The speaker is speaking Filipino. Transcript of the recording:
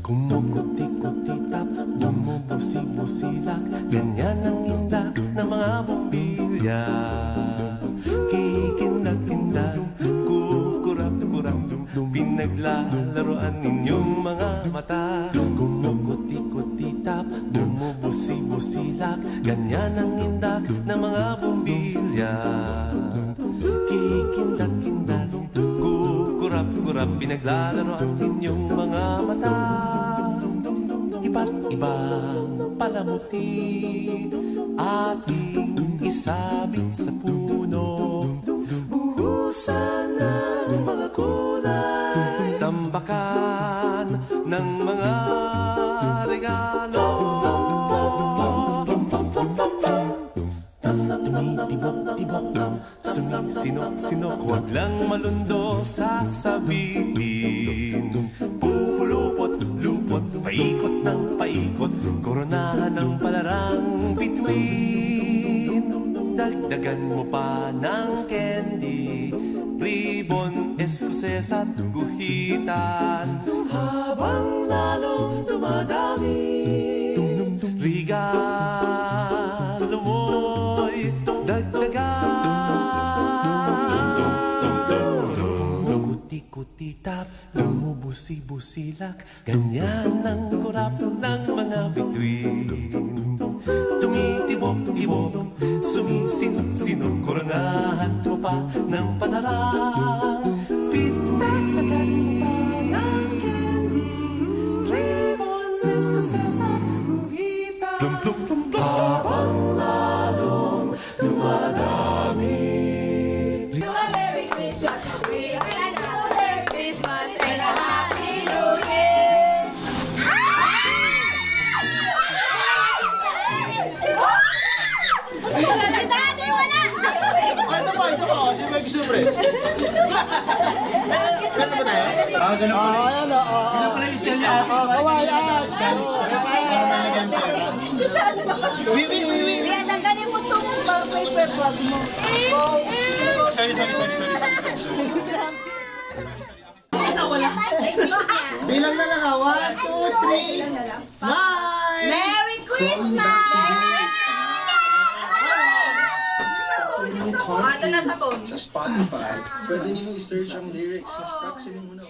Kumukuti-kutitap, bumubusi-busilak, ganyan ang indak ng mga bumbilya. Kikindag-kindag, kukurap-kurap, pinaglalaroan ninyong mga mata. Kumukuti-kutitap, bumubusi-busilak, ganyan ang indak ng mga bumbilya. Kikindag-kindag, kurap, pinaglalaroan ninyong mga mata. Iba't ibang palamuti ating isabit sa puno. Uhusan ng mga kulay, tambakan ng mga regalo. Tumitibok-tibok, sumisinok-sinok, huwag lang malundo sasabihin. Pupulupot-lupot, paikot ng paikot, koronahan ng palarang bituin. Dagdagan mo pa ng candy, ribbon, eskuses at guhitan. Habang lalong dumadami, regalo mo'y Kuti-kuti-tap, bumubusi-busilak, ganyan ang kurap ng mga bituin. Tumitibok-tibok, sumisinok-sinok, koronahan mo pa ng palarang bituin. Ng candy, ribbon, eskuses at guhitan. Habang lalong dumadami. Merry Christmas, we wish you a Merry Christmas and a Happy New Year. Wala si Daddy, wala! Ano ba? Isa pa? Sino ba yung gusto mo, pre? Ganun ba tayo? Ganun pa rin. Ayan, ganun pa rin yung style niya. Kawai, Wiwi. Kaya tanggalin mo itong paper bag mo. Sorry. Isa wala. Bilang na lang ha. 1, 2, 3. Smile! Merry Christmas! Ito na sa phone. Sa Spotify, pwede niyo i-search ang lyrics. Mas taxin mo muna.